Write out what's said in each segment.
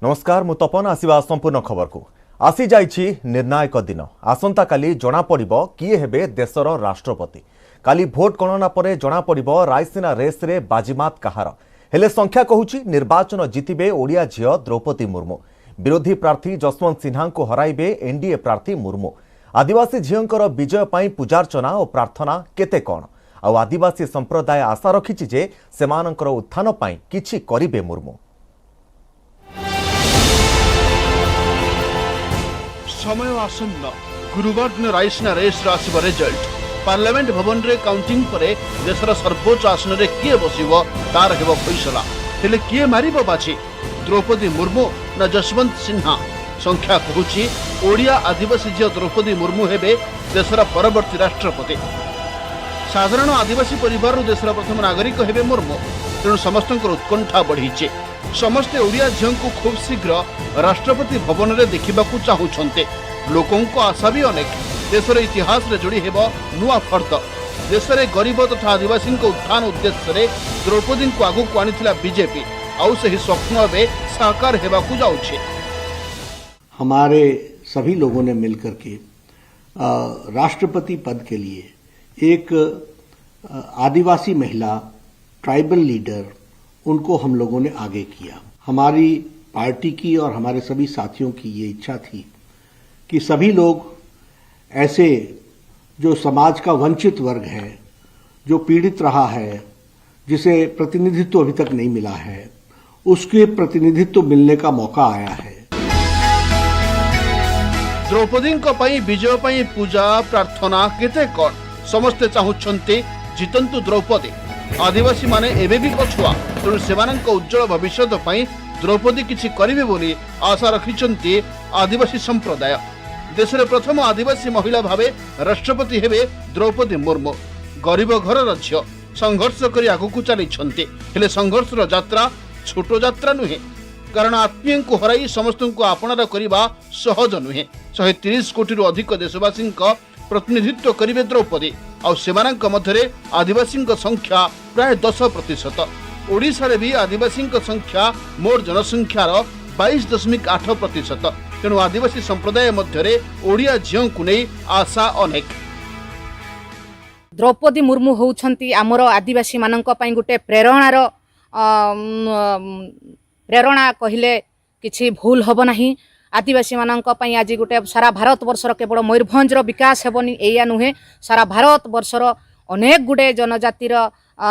नमस्कार मु तपन आसिबा संपूर्ण खबर को आसी जाइछि निर्णायक दिन आसंता काली जना पड़िबो किए हेबे देशर राष्ट्रपति। काली भोट गणना परे जना पड़िबो रायसीना रेस रे बाजीमात कहार। हेले संख्या कहूछि निर्वाचन जितिबे ओडिया झियो द्रौपदी मुर्मू। विरोधी प्रार्थी जसवंत सिन्हा को हराइबे एनडीए प्रार्थी मुर्मू। आदिवासी झियोंकर विजय पाई पूजार्चना और प्रार्थना केते कोन आ आदिवासी संप्रदाय आशा रखिछि जे सेमानकर उत्थान पाई किछि करिबे मुर्मू। समय आसन्न गुरुवार दिन रायसीना रेस आसब रिजल्ट पार्लियामेंट भवन रे काउंटिंग परे देशर सर्वोच्च आसन रे किए बसिबो तार हेबो फैसला। हेले किए मारिबो बाछी द्रौपदी मुर्मू ना जसवंत सिन्हा। संख्या कहूछि ओडिया आदिवासी झियो द्रौपदी मुर्मू हेबे देशर परवर्ती राष्ट्रपति। साधारण आदिवासी परिवार देशर प्रथम नागरिक हेबे मुर्मू। तेणु समस्तंकर उत्कंठा बढ़ीचे। समस्ते ओडिया झियों को खूब शीघ्र राष्ट्रपति भवन रे देखिबाकू चाहूछन्ते। लोकंको आशा भी अनेक देशर इतिहास रे जोड़ी हेबो नुआ फर्द। देश रे गरीब तथा आदिवासी उत्थान उद्देश्य रे द्रौपदी को आगु को आनिथिला बीजेपी आउ सही स्वप्न अबे साकार हेबाकू जाउछे। हमारे सभी लोगों ने मिलकर के राष्ट्रपति पद के लिए एक आदिवासी महिला ट्राइबल लीडर उनको हम लोगों ने आगे किया। हमारी पार्टी की और हमारे सभी साथियों की ये इच्छा थी कि सभी लोग ऐसे जो समाज का वंचित वर्ग है, जो पीड़ित रहा है, जिसे प्रतिनिधित्व अभी तक नहीं मिला है, उसके प्रतिनिधित्व मिलने का मौका आया है। द्रौपदी विजय पाई पूजा प्रार्थना केते कोन समस्ते चाहूछन्ते जितंतु द्रौपदी। आदिवासी माने एबे भी पछुआ तेणु सेमानंक उज्जवल भविष्य पाई द्रौपदी किछि करिवे बोली आशा रखिछन्ते आदिवासी संप्रदाय। देशरे प्रथम आदिवासी महिला भावे राष्ट्रपति हेबे द्रौपदी मुर्मू। गरीब घर झियो संघर्ष करी आगुकू चलीछन्ते। हेले संघर्षर यात्रा छोटो यात्रा नुहे, कारण आत्मीय को हराई समस्त को आपणार करिबा सहज नुहे। 130 कोटी अधिक देशवासी प्रतिनिधित्व करिवे द्रौपदी और सेमानंक मध्यरे आदिवासी संख्या प्राय 10%। ओडिशा रे भी आदिवासी संख्या मोर जनसंख्यार 22.8%। तेणु आदिवासी संप्रदाय मध्यरे ओडिया झियों को नहीं आशा अनेक। द्रौपदी मुर्मू होउछंती आमर आदिवासी मानंक पई गुटे प्रेरणा कहिले किछि भूल हब नाही। आदिवासी मानंक पई आज गोटे सारा भारत वर्षर केवल मयूरभंजर विकास हेबनी एया नुहे, सारा भारत वर्षर अनेक गुडे जनजातिर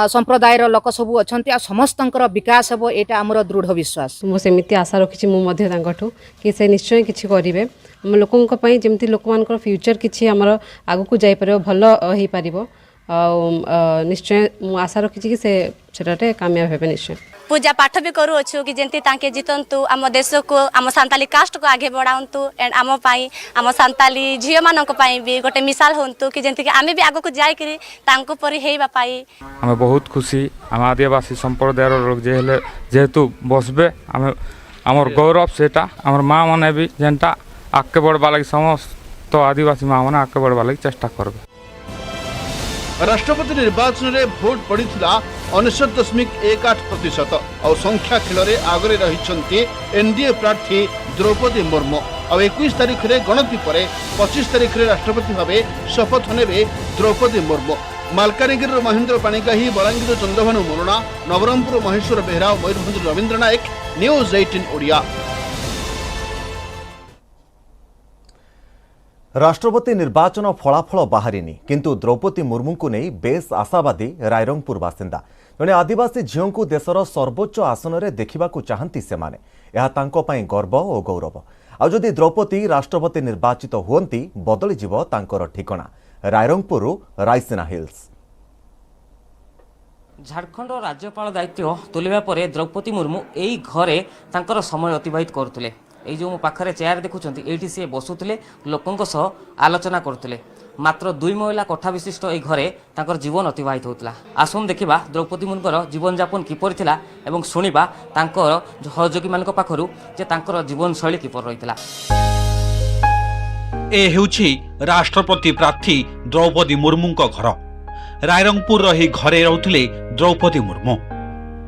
संप्रदायर लोक सबू अछंती आ समस्तंकर विकास हेबो एटा हमर दृढ़ विश्वास। मो सेमिति आशा रखिछि मु मध्ये तांकठू कि से निश्चय किछि करिवे। हम लोकंक पई जेमति लोकमानकर फ्यूचर किछि हमर आगु को जाय परबो भलो हेई परिबो। निश्चय मु आशा रखिछि कि से छटाटे कामयाब हेबे। निश्चय पूजा पाठ भी करू अच्छु कि जंती तांके जितंतु आम देश को आम सांताली कास्ट को आगे बढ़ाऊँ एंड आम पाई आम सांताली झील मानक पाई भी गोटे मिसाल होंतु कि जंती कि आमे भी आगो को जाय करी तांको परि हेबा पाई। आमे बहुत खुशी आम आदिवासी संप्रदायर लोग जेहेतु बसबे आमे आमर गौरव सेटा आमर माँ माने भी जेनटा आगे बढ़वा लगी समस्त आदिवासी माँ माने आगे बढ़वा लगी चेष्टा करबे। राष्ट्रपति निर्वाचन रे भोट पड़ीथिला 99.18% और संख्या खेल रे आगरे रहिछन्ते एनडीए प्रार्थी द्रौपदी मुर्मू। और 21 तारिख रे गणति परे 25 तारिख रे राष्ट्रपति भावे शपथ नेबे द्रौपदी मुर्मू। मालकानगिरी महेंद्र पाणिग्राही, बलांगीर चंद्रभानु मोरना, नवरंगपुर महेश्वर बेहरा, मयूरभंज रवींद्र नायक, न्यूज 18 ओडिया। राष्ट्रपति निर्वाचन फलाफल बाहरिनी किंतु द्रौपदी मुर्मू को नहीं बेस आशावादी रायरंगपुर बासिंदा। जड़े आदिवासी झियों को देशर सर्वोच्च आसन में देखा चाहती से माने यह तांको पई गर्व और गौरव। आ जदि द्रौपदी राष्ट्रपति निर्वाचित हुअंती बदली जीव तांकर ठिकाना रायरंगपुर रायसीना हिल्स। झारखंड राज्यपाल दायित्व तुलिबा परे द्रौपदी मुर्मू एई घरे तांकर समय अतिबाहित करथुले। एई जो मो पाखरे चेयर देखुछंती एठी से बसुथिले लोकंक सह आलोचना करथुले। मात्र 2 महिला कोठा विशिष्ट एई घरे तांकर जीवन अतिबाहित होतला। आसुन देखिबा द्रौपदी मुर्मूर जीवन यापन किपर थिला एवं सुनिबा तांकर सहयोगी मानक पाखरु जे तांकर जीवन शैली किपर रहितला। ए हेउछि राष्ट्रपति प्रार्थी द्रौपदी मुर्मूंक घर। रायरंगपुर रही घरे रहउथिले द्रौपदी मुर्मू।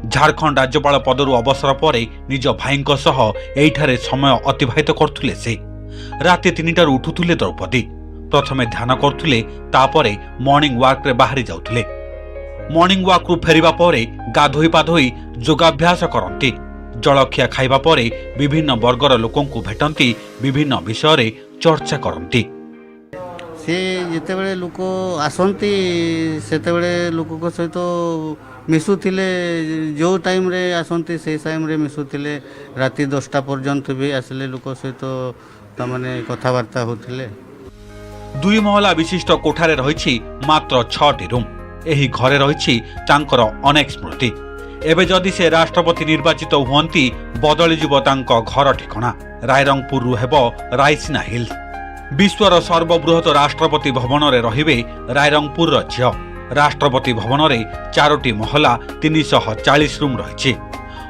झारखंड राज्यपाल पदरू अवसर पर निज भाई एठारे समय अतिबाहित करथुले से राति 3टार उठुले द्रौपदी प्रथमे ध्यान करुले तापर मॉर्निंग वॉक रे बाहरी जाउथुले। मॉर्निंग वॉक रु फेरिबा परे गाधोई पाधोई योगाभ्यास करती जलखिया खाइबा परे विभिन्न वर्गर लोकंकु भेटंती विभिन्न विषय रे चर्चा करती। से जितेबले लोक आसती सेतेबले लोक सहित मिसुथिले जो टाइम रे आसती से टाइम रे मिसुथिले राति 10टा पर्यंत भी आसले लोक सहित तमाने कथावार्ता होथिले। 2 महला विशिष्ट कोठारे रहिछि मात्र 6टी रूम। एही घरे रहिछि तांकर अनेक स्मृति। एबे जदि से राष्ट्रपति निर्वाचित हुअंती बदली जीव तांको घर ठिकाना रायरंगपुर रु हेबो रायसीना हिल्स। विश्वर सर्वबृहत राष्ट्रपति भवन रे रहिबे रायरंगपुर र झियो। राष्ट्रपति भवन रे 4टी महला 340 रूम रहिछि।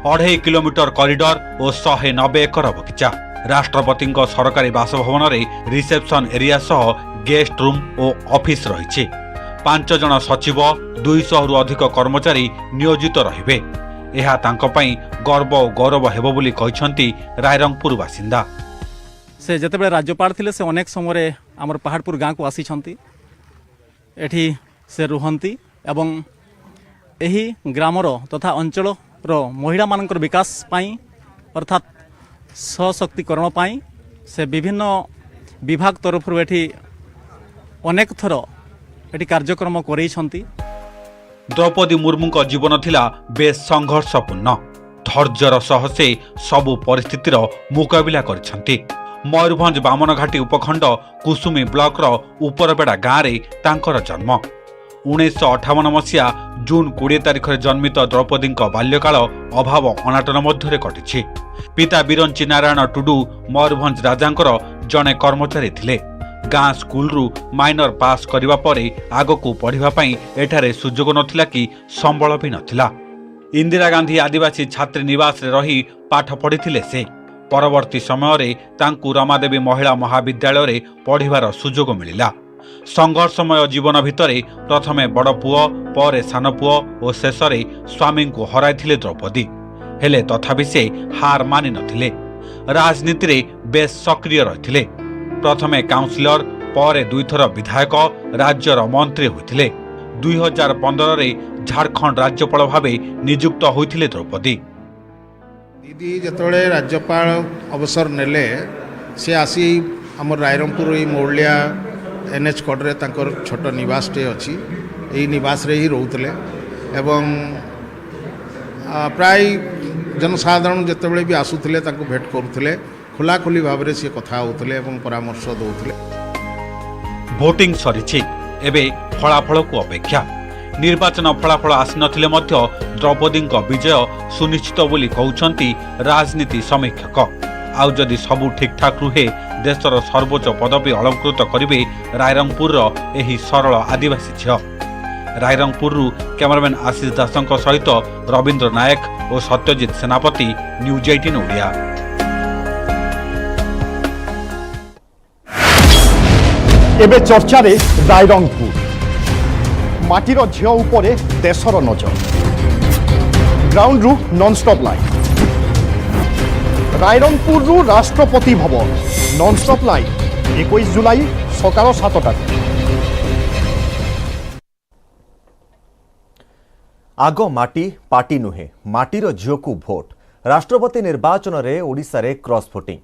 2.5 किलोमीटर कॉरिडोर और 190 एकर बगीचा। राष्ट्रपति सरकारी बासभवन रे रिसेप्शन एरिया सह गेस्ट रूम और ऑफिस रहिछि। 5 जन सचिव 200 रु अधिक कर्मचारी नियोजित रहिबे। एहा तांको पई गर्व और गौरव हेबो बोली कहिसंती रायरंगपुर बासिंदा। से जतेबेले राज्यपाल थिले से अनेक समय आमर पहाड़पुर गाँ को आसीछंती एठी से रुहंती एवं एही ग्रामर तथा अंचल रो महिला मानकर विकास पाई अर्थात सशक्तिकरण पाई से विभिन्न विभाग तरफ एठी अनेक थर एठी कार्यक्रम करैछंती। द्रौपदी मुर्मू जीवन थिला बेस संघर्षपूर्ण। धैर्यर सह से सबु परिस्थितिर मुकाबिला करिसंती। मयूरभंज बामनघाटी उपखंड कुसुमी ब्लॉक रो उपरबेड़ा गाँव रे तांकर जन्म। 1958 मसीहा जून 20 तारिख रे जन्मित द्रौपदी बाल्यकाल अभाव अनाटन मध्य कटिछि। पिता बिरंची नारायण टुडू मयूरभंज राजांकर जने कर्मचारी थिले। गाँ स्कूल रु माइनर पास करिबा परे आगकू पढ़िबा पई एठारे सुजोग नथिला कि संबल भी नथिला। इंदिरा गांधी आदिवासी छात्री निवास रे रही पाठ पढ़िथिले से। परवर्ती समय रे तांकू रमादेवी महिला महाविद्यालय रे पढ़िबार सुजोग मिलिला। संघर्षमय जीवन भितरे प्रथमे बड़ पुओ परे सान पुओ और शेषरे स्वामी को हराइथिले द्रौपदी। हेले तथापि से हार मानि नथिले। राजनीति रे बेस सक्रिय रहिथिले। प्रथमे काउंसिलर परे 2 थर विधायक राज्यर मंत्री होइथिले। 2015 रे झारखंड राज्यपाल भावे नियुक्त होइथिले द्रौपदी। दीदी जतबले राज्यपाल अवसर नेले से आसी हमर रायरंगपुर मोड़लिया एनएच कड़े तांकर छोट निवासटे अच्छी यही निवास रे ही रोतले एवं प्राय जनसाधारण जितेबले भी आसुथिले तांको भेट करुथिले खुलाखुली भाव रे से कथा होतले एवं परामर्श दउथिले। भोटिंग सरिछि एबे फलाफल को अपेक्षा। निर्वाचन फलाफल आसी नथिले मध्य द्रौपदी विजय सुनिश्चित बोली कहउछंती राजनीति समीक्षक। आउ जदि सबु ठीक ठाक रुहे देशर सर्वोच्च पदवी अलंकृत करिवे रायरंगपुर एही सरल आदिवासी झियो। रायरंगपुर कैमरामैन आशीष दासंक सहित रवींद्र नायक और सत्यजित सेनापति न्यूज 18 ओडिया। एबे चर्चा रे रायरंगपुर माटीर झियो उपरे देशर नजर। ग्राउंड रु नॉन स्टॉप लाइन रायरंगपुर रु Rashtrapati Bhavan non stop line 21 जुलाई सकाळ 7टा। आग माटी पार्टी नुहे माटीर झियो को भोट। राष्ट्रपति निर्वाचन रे ओडिसा रे क्रॉस भोटिंग।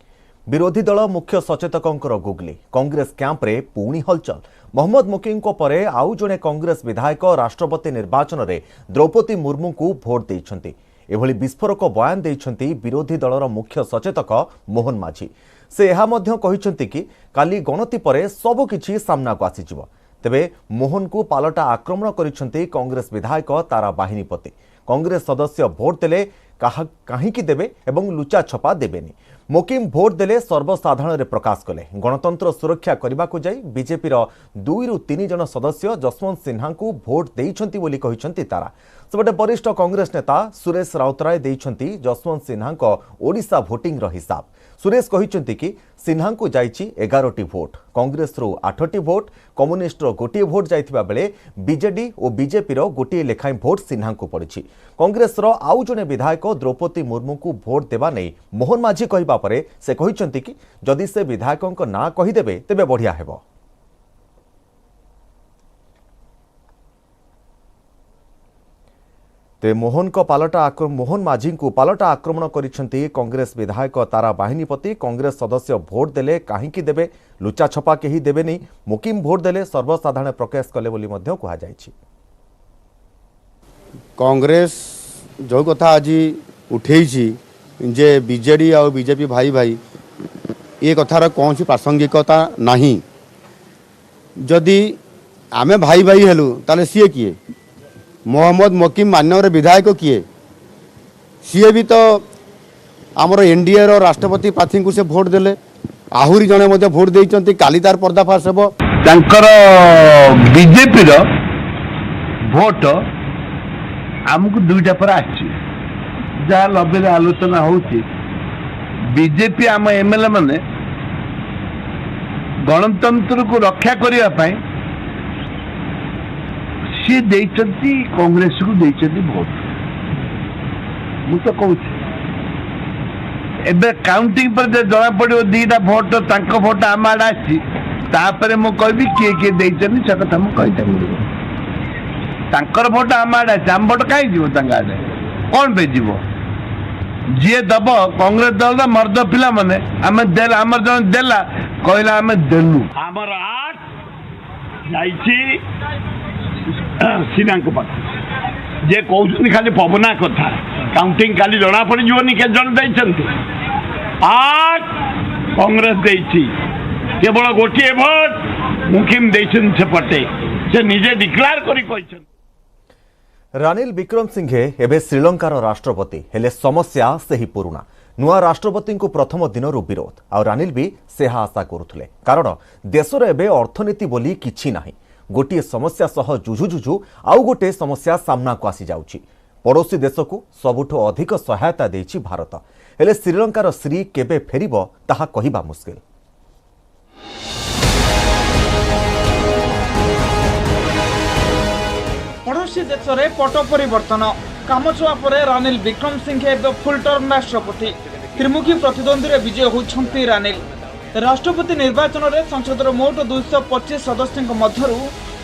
विरोधी दल मुख्य सचेतकंकर गुगली। कांग्रेस कैंप रे पुणी हलचल। मोहम्मद मुकीम को परे आउ जने कांग्रेस विधायक राष्ट्रपति निर्वाचन रे द्रौपदी मुर्मू को भोट देइछंती। एभली विस्फोरक बयान देइछंती विरोधी दलर मुख्य सचेतक मोहन माझी। से एहा मध्य कहिछंती कि काली गणति परे सब किछि सामना को आसीजिवो। तेबे मोहन को पालटा आक्रमण करिछंती कांग्रेस विधायक तारा बाहिनीपति। कांग्रेस सदस्य भोट देले काहींकी देबे एवं लुचा छपा देबेनी। मुकीम भोट देले सर्वसाधारण रे प्रकाश कले। गणतंत्र सुरक्षा करबा को जाई बीजेपी रो 2 रु 3 जन सदस्य जसवंत सिन्हा को भोट देइछंती बोली कहिछंती तारा। सेपटे वरिष्ठ कांग्रेस नेता सुरेश राउतराय देइछंती जसवंत सिन्हा ओडिशा भोटिंग हिसाब। सुरेश कहिछंती कि सिन्हा को जाइछि 11टी भोट, कांग्रेस रो 8टी भोट, कम्युनिस्ट रो गोटे भोट जाइथिबा बेले बीजेडी और बीजेपी रो गोटे लेखाई भोट सिन्हा को पड़िछि। कांग्रेस रो आउ जने विधायक द्रौपदी मुर्मू को भोट देबा नै मोहन माझी कहिबा परे से कहिछंती कि जदि से विधायकक ना कहिदेबे तेबे बढ़िया हेबो। ते मोहन माझी को पालटा आक्रमण करिसेंती कांग्रेस विधायक तारा बाहिनीपति। कांग्रेस सदस्य भोट देले काहींकी देबे, लुचा छपा केही देबेनी, मुकिम भोट देले सर्वसाधारण प्रकाश कले बोली मध्य कहा जायछि। कांग्रेस जो कथा आज उठेइछि जे बीजेडी और बीजेपी भाई भाई ये कथार कौन सी प्रासंगिकता नहीं। जदि आमे भाई भाई हेलु ताले सीए किए मोहम्मद मकीम मान्यवर विधायक किए सी भी तो आमर एनडीए रो राष्ट्रपति प्रार्थी को से भोट देले, आहुरी जने मध्य भोट देइचंती। काली तार पर्दाफाश हेबो। तांकर बीजेपी रो भोट आमको दुईटा पर आछि जहाँ लबे आलोचना होउछि। बीजेपी आम एमएलए माने गणतंत्र को रक्षा करिया पाई सी देइचंती कांग्रेस को देइचंती भोट। मु तो कहूँ एबे काउंटिंग पर जना पड़ो दीटा भोट तांको भोट आम आड़े आसी तापर मु कहबी किए किए देइचंती से कथा मु कहि देबी। तांकर भोट आम आड़े आसी आम भोट काई जीवो तांगा आड़े कोन पे जीवो जी दब कांग्रेस दल मर्द पिला माने आम देला आमर जन देला कहला आम देलु आमर 8 जाइछि सिन्हा पाख जे कहते खाली पवना कथा काउंटिंग काली जना पड़ जीवन के जन देइछंती 8 कांग्रेस देइछि केवल गोटे भोट मुखिम देइछन सेपटे से निजे डिक्लेयर करी कहछन। रानिल विक्रमसिंघे एबे श्रीलंकार राष्ट्रपति हेले समस्या सेही पुराना नुआ राष्ट्रपति को प्रथम दिन विरोध आ रानिल भी सेहा आशा करुले कारण देशर एबे अर्थनीति बोली किछि नाही। गोटे समस्या सह जुझु जुझु आउ गोटे समस्या सामना को आसी जाउछि। पड़ोसी देश को सबुठो अधिक सहायता देइछि भारत, हेले श्रीलंकार श्री केबे फेरिबो ताहा कहिबा मुश्किल। पड़ोसी देश में पट परिवर्तन कामचुआ पर रानिल विक्रमसिंघे फुल टर्म राष्ट्रपति त्रिमुखी प्रतिद्वंदी विजय होती रानिल। राष्ट्रपति निर्वाचन में संसद मोट 225 सदस्यों मध्य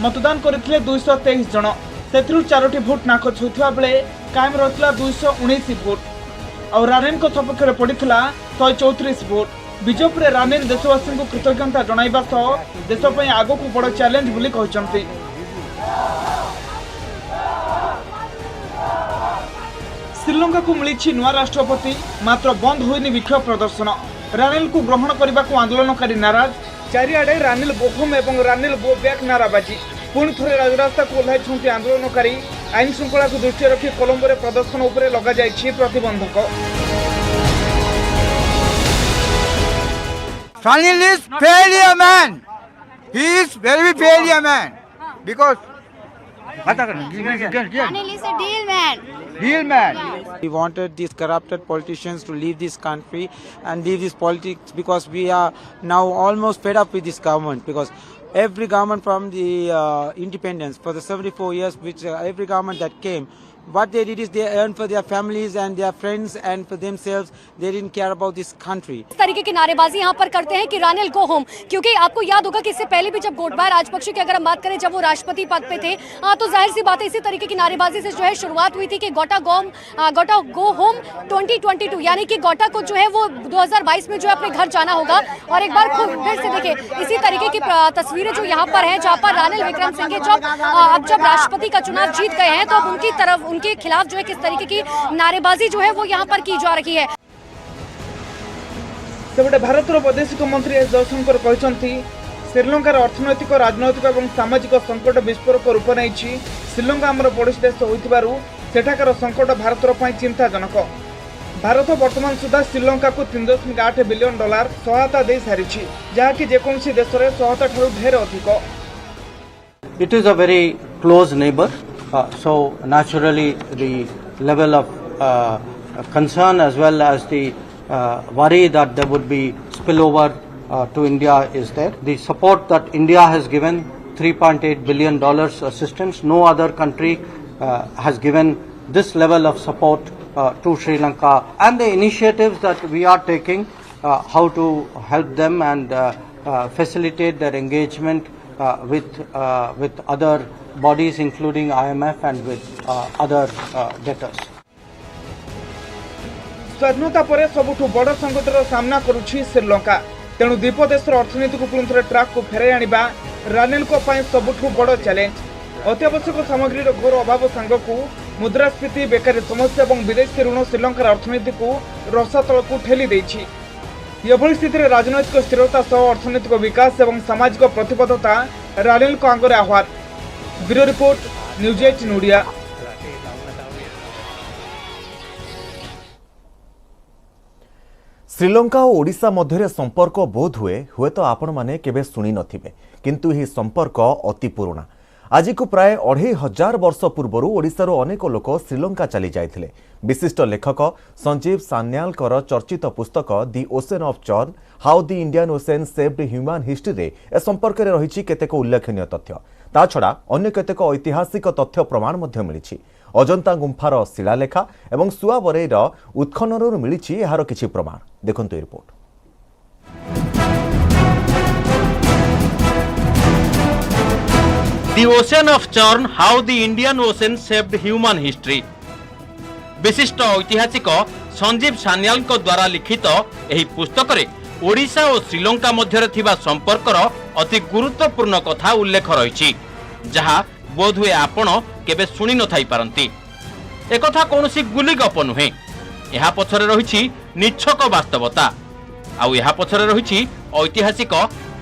मतदान करते 223 जन से 4टी भोट नाकच होता बेले कायम रहा 219 भोट और रानिल सपक्ष में पड़ा 134 भोट। विजय पर रानिल देशवासी को कृतज्ञता जणाइबा सह देश आग को बड़ चैलेंज बोली कहते। श्रीलंका को मिली नुआ राष्ट्रपति मात्र बंद होइनी विक्षोभ प्रदर्शन। रानिल को ग्रहण करने को आंदोलनकारी नाराज, चारिआडे रानिल गो होम और रानिल गो बैक नाराबाजी। पुणी थे राजरास्ता को ओह्लाई आंदोलनकारी। आईन श्रृंखला को दृष्टि रखी कोलंबो में प्रदर्शन उपरे लगा जाइछि प्रतिबंधक। Ranil is failure man. He is very failure man because Ranil is a deal man. Deal man. We wanted these corrupted politicians to leave this country and leave this politics because we are now almost fed up with this government because every government from the independence for the 74 years which every government that came, what they did is they earned for their families and their friends and for themselves. They didn't care about this country. इस तरीके की नारेबाजी यहाँ पर करते हैं कि Ranil go home, क्योंकि आपको याद होगा कि इससे पहले भी जब गोटबाया राजपक्षे की अगर हम बात करें जब वो राष्ट्रपति पद पे थे तो जाहिर सी बात है इसी तरीके की नारेबाजी से जो है शुरुआत हुई थी कि गोटा गो होम 2022 यानी कि गोटा को जो है वो 2022 में जो है अपने घर जाना होगा। और एक बार फिर से देखिए इसी तरीके की तस्वीरें जो यहाँ पर हैं जहाँ पर रानिल विक्रमसिंघे जब राष्ट्रपति का चुनाव जीत गए हैं तो अब उनकी तरफ उनके खिलाफ जो है किस तरीके की नारेबाजी जो है वो यहाँ पर की जा रही है। सेपटे भारतर वैदेशिक मंत्री एस जयशंकर कहते श्रीलंकार अर्थनैतिक राजनैतिक और सामाजिक संकट विस्फोरक रूप नहीं। श्रीलंका आमर पड़ोसी देश होइथिबारु सेठाकार संकट भारतर पई चिंताजनक। भारत वर्तमान सुधा श्रीलंका को $3.8 बिलियन सहायता दे सारिछि, जहाँकि जेकोसी देश में सहायता ठारू ढेर अधिक। It is a very close neighbor So naturally the level of concern as well as the worry that there would be spillover to India is there. The support that India has given, $3.8 billion assistance, no other country has given this level of support to Sri Lanka, and the initiatives that we are taking, how to help them and facilitate their engagement with other bodies including IMF and with other debtors. ସ୍ୱାଧୀନତା ପରେ ସବୁଠୁ ବଡ଼ ସଂକଟର ସାମ୍ନା କରୁଛି ଶ୍ରୀଲଙ୍କା। ତେଣୁ ଦ୍ୱୀପ ଦେଶର ଅର୍ଥନୀତିକୁ ପୁଣି ଥରେ ଟ୍ରାକ୍କୁ ଫେରାଇ ଆଣିବା ରାନିଲଙ୍କ ପାଇଁ ସବୁଠୁ ବଡ଼ ଚ୍ୟାଲେଞ୍ଜ। ଅତ୍ୟାବଶ୍ୟକ ସାମଗ୍ରୀର ଘୋର ଅଭାବ ସାଙ୍ଗକୁ ମୁଦ୍ରାସ୍ଫୀତି, ବେକାରୀ ସମସ୍ୟା ଏବଂ ବିଦେଶୀ ଋଣ ଶ୍ରୀଲଙ୍କାର ଅର୍ଥନୀତିକୁ ରସାତଳକୁ ଠେଲି ଦେଇଛି। ଏଭଳି ସ୍ଥିତିରେ ରାଜନୈତିକ ସ୍ଥିରତା ସହ ଅର୍ଥନୈତିକ ବିକାଶ ଏବଂ ସାମାଜିକ ପ୍ରତିବଦ୍ଧତା ରାନିଲଙ୍କ ଆଗରେ ଆହ୍ୱାନ। Bureau report, news 18 Odia. Sri Lanka और ओडिशा मध्य संपर्क बोध हुए तो आपण माने केबे सुनी नथिबे, किंतु यह संपर्क अति पुराना। आज को प्राय 2500 वर्ष पूर्व ओडिशार अनेक लोक श्रीलंका चली जाइथिले। विशिष्ट लेखक संजीव सान्यालकर चर्चित पुस्तक the ocean of churn, how the Indian ocean saved human history रे ए संपर्क में रही केतेक उल्लेखनीय तथ्य। ता छड़ा अन्य केतेक ऐतिहासिक तथ्य प्रमाण मध्य मिलिछि। अजंता गुंफार शिलालेखा एवं सुआबरईर उत्खननरू मिलिछि एहार किछि प्रमाण। देखंतु ए report. The Ocean of Churn, How the Indian Ocean Shaped Human History। विशिष्ट ऐतिहासिक संजीव सान्याल द्वारा लिखित एही पुस्तक रे ओडिशा और श्रीलंका मध्य थिबा संपर्कर अति गुरुत्वपूर्ण कथा उल्लेख रही, जहा बोधहुए आपण केबे सुनी न थाई पारंती। एक कथा कोनोसी गुली गप नुहे, एहा पछरे रहिछि निच्छक वास्तवता, आउ एहा पछरे रहिछि ऐतिहासिक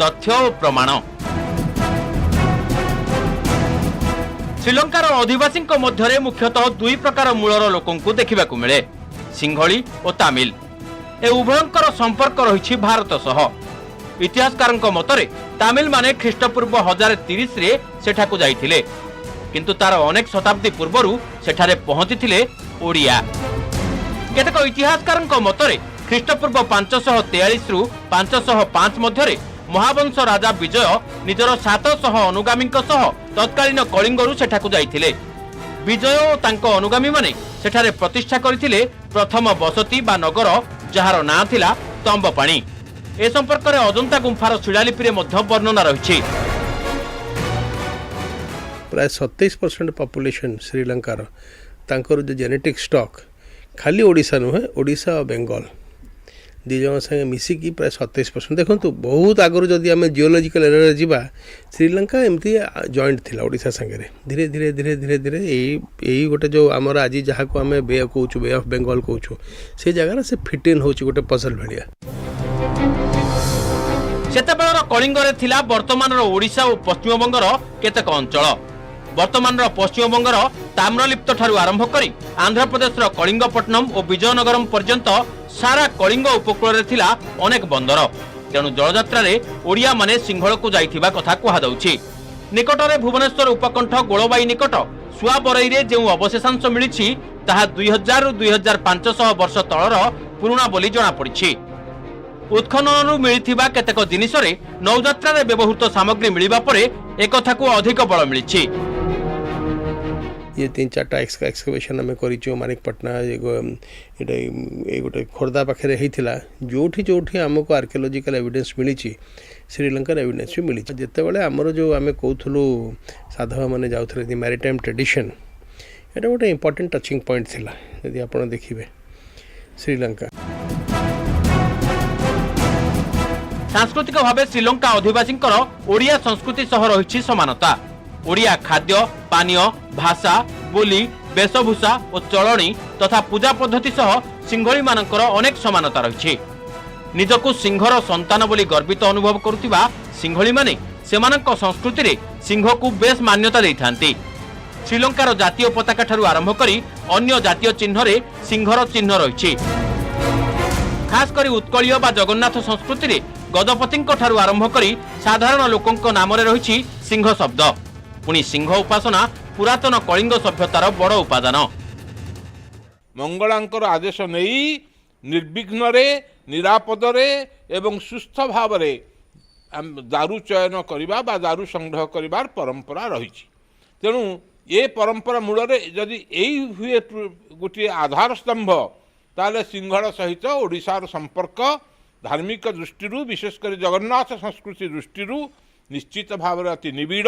तथ्य और प्रमाण। श्रीलंकार अधिवासी मध्य मुख्यतः दुई प्रकार मूलर लोकंकु देखिबाकु मिले, सिंघली और तामिल। ए उभयंकर संपर्क रही भारत सह। इतिहासकार मतरे तामिल माने ख्रीष्टपूर्व 1030 रे सेठाकु जाइथिले, किंतु तार अनेक शताब्दी पूर्वरु सेठारे पहुंचीथिले ओडिया। केतेक इतिहासकार मतरे ख्रीष्टपूर्व 543 रु 505 मध्यरे महावंश राजा विजय निजर 700 अनुगामी तत्कालीन कलिंगरू सेठाकु जाइथिले। विजय और तांको अनुगामी माने सेठारे प्रतिष्ठा करथिले प्रथम बसती बा नगर, जहार नाम थिला तंबपाणी। ए संपर्क में अजंता गुंफार शिलालिपि मध्य वर्णना रही। प्राय 27% पॉपुलेशन श्रीलंकार तांकर जो जेनेटिक स्टॉक खाली ओडिशा नुहे, ओडिशा और बेंगल दी जन संगे मिसिकी प्राय 27%। देखो बहुत आगु जदि आम जियोलॉजिकल एरिया जावा, श्रीलंका एमती जॉइंट थिला ओडिशा संगे। धीरे धीरे धीरे धीरे धीरे यही गोटे जो आमर आज जहाँ को आम बे कहूँ, बे ऑफ बेंगल कहूँ, से जगह से फिट इन होची गोटे पजल भाया। सेतेबेलर कलिंगरे थिला वर्तमानर ओडिशा और पश्चिमबंगर केतेक अंचल। वर्तमानर पश्चिमबंगर ताम्रलिप्त ठारू आरंभ करी आंध्र प्रदेशर कलिंगपट्टनम और विजयनगरम पर्यंत सारा कलिंग उपकूल थिला अनेक बंदर। तेणु जलयात्रा ओडिया माने सिंघल को जाइथिबा कथा कुहादाउछि। निकटरे भुवनेश्वर उपकंठ गोलबाई निकट सुआबरई रे जो अवशेषांश मिलिछि ताहा 2000 रु 2500 वर्ष तलर पुराणा बोली जना पड़िछि। उत्खननरू मिलिथिबा केतेक जिनिसरे नौयात्रा रे व्यवहृत सामग्री मिलिबा परे एकथा को अधिक बल मिलिछि। ये 3-4टा एक्सकवेशन आम कर मानिकपटना ये गोटे खोर्धा पाखे होता जोठी जोठी आमको आर्कियोलॉजिकल एविडेंस मिली, श्रीलंकार एविडेंस भी मिली। जितेबाला आमर जो आम कहूँ साधव मैंने जाऊे मैरिटाइम ट्रेडिशन, ये गोटे इंपोर्टेंट टचिंग पॉइंट थिला। यदि आप देखिए श्रीलंका सांस्कृतिक भाव श्रीलंका अधिवासी ओडिया संस्कृति सह रही समानता। ओडिया खाद्य पानीय, भाषा, बोली, वेशभूषा और चलणी तथा पूजा पद्धति सह सिंघली मानकर अनेक समानता रही। निजको सिंहर संतान बोली गर्वित अनुभव करुथिबा सिंघली माने सेमानक संस्कृति रे सिंह को बेस मान्यता देइथांती। श्रीलंकार जातीय पताका ठारू आरंभ करी अन्य जातीय चिन्ह रे सिंहर चिन्ह रही। खास करी उत्कलीय बा जगन्नाथ संस्कृति रे गजपतिंक ठारू आरंभ करी साधारण लोकंक नाम रे रही सिंह शब्द। पुणी सिंह उपासना पुरातन कलिंग सभ्यतार बड़ उपादान। मंगलांकर आदेश नहीं निर्विघ्न निरापद एवं सुस्थ भाव दारू चयन करवा बा दारू संग्रह करिवार परंपरा रही। तेणु ये परंपरा मूल जदि यही हुए गोटे आधार स्तंभ ताले सिंहल सहित ओडिशार संपर्क धार्मिक दृष्टि विशेषकर जगन्नाथ संस्कृति दृष्टि निश्चित भाव अति निबिड़।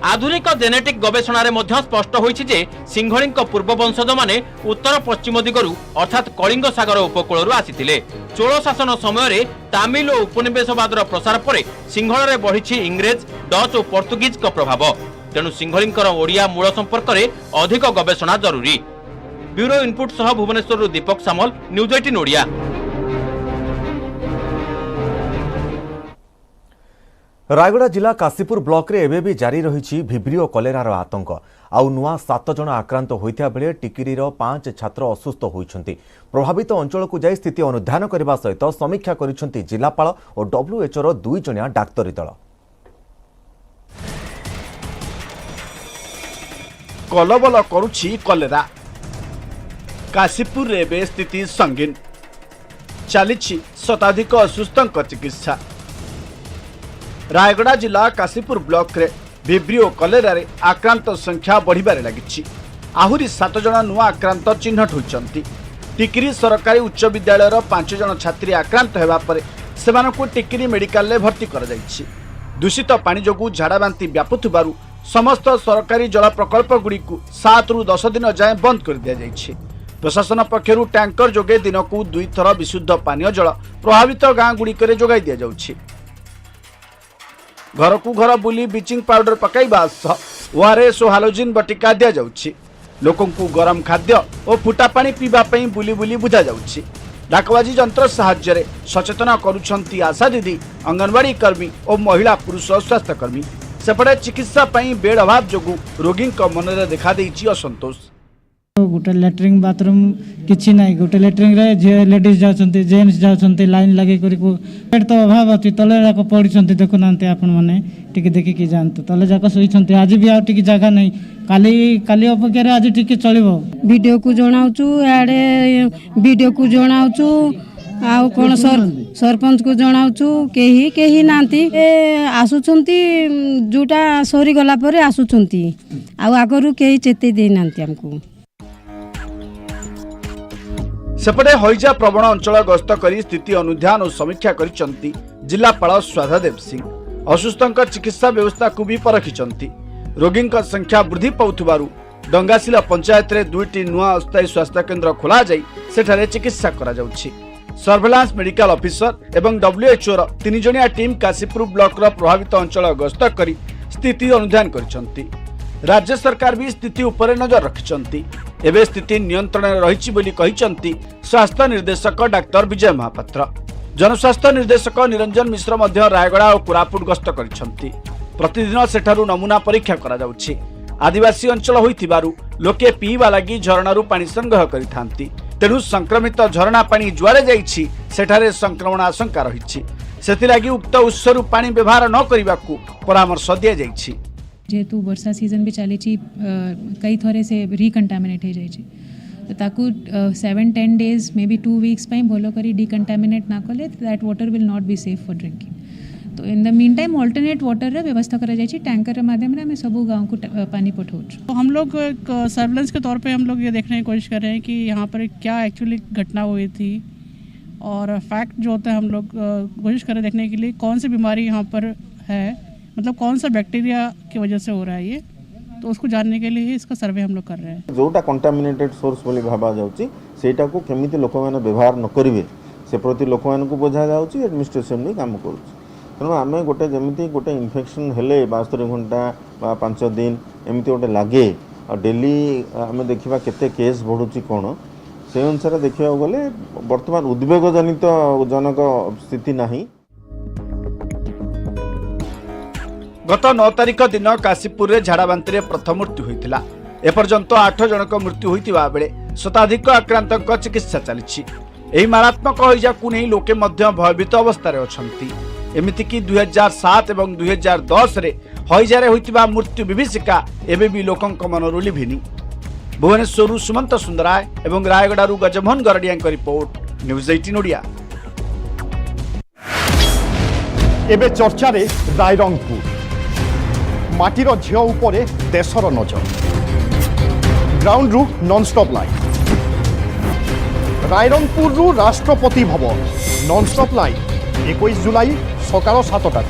आधुनिक जेनेटिक गवेषणार स्पष्ट होइछि जे सिंहळी पूर्व वंशज माने उत्तर पश्चिम दिगरु अर्थात कलिंग सागर उपकूल आसीथिले। चोल शासन समय तामिल और उपनिवेशवादर प्रसार पर सिंहଳରେ बढ़ी इंग्रेज डच और पोर्तुगीज प्रभाव। तेणु सिंहळी ओडिया मूल संपर्क में अधिक गवेषणा जरूरी। ब्यूरो इनपुट सह भुवनेश्वर दीपक सामल, न्यूज 18 ओडिया। रायगड़ा जिला काशीपुर ब्लॉक रे एबे भी जारी रही भिब्रियो कलेरार आतंक। आउ नुआ 7 जन आक्रांत होता बेले टिकिरीर 5 छात्र असुस्थ होती। प्रभावित अंचल को जाई स्थिति अनुधान करने सहित समीक्षा करिसेंती जिलापाल और WHO 2 जणिया डाक्तरी दल। कलबल करुछि कलेरा। काशीपुर रे स्थिति संगीन चली शताधिक असुस्थों चिकित्सा। रायगड़ा जिला काशीपुर ब्लॉक रे भिब्रियो कलेरा रे आक्रांत संख्या बढ़िबारे लागिछि। आहुरी 7 जन नुआ आक्रांत चिन्हट होइछन्ति। टिकिरी सरकारी उच्च विद्यालय 5 जन छात्री आक्रांत हेबा परे सेमानकु टिकिरी मेडिकल ले भर्ती कर जाइछि। दूषित पानी जोगु झाड़ाबांति व्यापुथबारु समस्त सरकारी जल प्रकल्प गुड़िकु 7 रु 10 दिन जाए बंद कर दिया जाइछि। प्रशासन पक्षरु टैंकर जोगे दिनकु 2 थर विशुद्ध पानीय जल प्रभावित गाँ गुड़िकरे जोगाई दिया जाउछि। घर को घर बुली ब्लीचिंग पाउडर पकाइबा ओआरएस और हालोजिन बटिका दिया जाउछि। लोकों को गरम खाद्य और फुटा पानी पीबा पई बुली बुली बुझा जाउछि। डाकबाजी यंत्र साहाय्य सचेतन करुछंती आशा दीदी, अंगनवाड़ी कर्मी और महिला पुरुष स्वास्थ्य कर्मी। सेपटे चिकित्सा पई बेड अभाव जोगु रोगी मन में देखा देइछि असंतोष। गोटे लैट्रिन बाथरूम किछि नाही। गोटे लैट्रिन रे जे लेडीज जाउछंती जेंट्स जाउछंती लाइन लगे करी को बेड तो अभाव अछि। तले जाक पड़िछंती देखु नांते आपण माने टिके देखि कि जानतो तले जाक सोइछंती। आज भी आ टिके जगह नाही। काली अपेक्षा रे आज टिके चलिबो। वीडियो को जणाउछु आडे वीडियो को जणाउछु आउ कोन सरपंच को जणाउछु केही नांती आसुछंती। जुटा सरी गला परे आसुछंती आउ आगरु केही चेते दे नांती हमकु। सेपटे हईजा प्रवण अंचल गस्त करी स्थिति अनुध्यान और समीक्षा करिसंती जिलापाल स्वाधादेव सिंह। असुस्थों चिकित्सा व्यवस्था को भी परखिसंती। रोगी संख्या वृद्धि पाउथबारु डंगासिला पंचायत रे 2टी नुआ अस्थायी स्वास्थ्य केन्द्र खोला जाई सेठारे चिकित्सा करा जाउछि। सर्वेलांस मेडिकल ऑफिसर एवं WHO 3 जणिया टीम काशीपुर ब्लॉक रो प्रभावित अंचल गस्त करी स्थिति अनुध्यान करिसंती। राज्य सरकार भी स्थिति उपरे नजर रखिसंती। एबे स्थिति नियंत्रण रहिछि बोली कहिसंती स्वास्थ्य निर्देशक डाक्टर विजय महापात्र। जनस्वास्थ्य निर्देशक निरंजन मिश्र मध्य रायगड़ा और कोरापुट गस्त करिसंती। प्रतिदिन सेठारु नमूना परीक्षा करा जाउछि। आदिवासी अंचल होइथिबारु लोके पीवा लागि झरणारु पानी संग्रह करिथांती। तेणु संक्रमित झरणा पानी जुआरे जाइछि सेठारे संक्रमण आशंका रहिछि। सेथिलागि उक्त उत्सरु पानी व्यवहार न करिबाकू परामर्श दिया जाइछि। जेहेतु वर्षा सीजन भी चली कई थरे से रिकंटामिनेट हो जाए ताकू 7-10 डेज मे बी 2 वीक्स भल कर डिकंटामिनेट ना कले that water will not be safe for drinking. तो in the meantime alternate water व्यवस्था करा जाए टैंकर माध्यम से हमें सब गाँव को पानी पठाऊँ। तो हम लोग सर्वेलेंस के तौर पे हम लोग ये देखने की कोशिश कर रहे हैं कि यहाँ पर क्या एक्चुअली घटना हुई थी और फैक्ट जो होता है हम लोग कोशिश कर रहे हैं देखने के लिए कौन सी बीमारी यहाँ पर है, मतलब कौन सा बैक्टीरिया की वजह से हो रहा है ये, तो उसको जानने के लिए इसका सर्वे हम लोग कर रहे हैं। जोटा कंटामिनेटेड सोर्स बोली भाबा जाउची सेटा को केमिति लोक माने व्यवहार न करिवे से प्रति लोक मान को बुझा जाउची एडमिनिस्ट्रेशन भी काम करूची। तेणु आम गोटे जमी गोटे इन्फेक्शन हेले 72 घंटा बा 5 दिन एमती गोटे लगे और डेली आम देखा केते केस बढ़ुची कौन से अनुसार देखा गले बर्तमान उद्वेगजनित जनक स्थिति नहीं। गत 9 तारिख दिन काशीपुर रे झाड़ाबांति प्रथम मृत्यु होइतिला। एपर्यंत 8 जनक मृत्यु होइतिबा बेले शताधिक आक्रांतक चिकित्सा चली। एही मारात्मक हईजा को नहीं लोके मध्य भयभीत अवस्था रे अछंती। एमिति कि 2007 एवं 2010 रे हईजारे होइतिबा मृत्यु विभीषिका एबे भी लोकंक मनरु लिभिनी। भुवनेश्वरु सुमंत सुंदराय एवं रायगड़ारू गजमोहन गरडियांक रिपोर्ट न्यूज 18 ओडिया। एबे चर्चा रे रायरंगपुर माटीर झियो उपरे देशर नजर ग्राउंड रु नॉनस्टॉप लाइन रायरंगपुर रु राष्ट्रपति भवन नॉनस्टॉप लाइन 21 जुलाई सकाळ 7टा।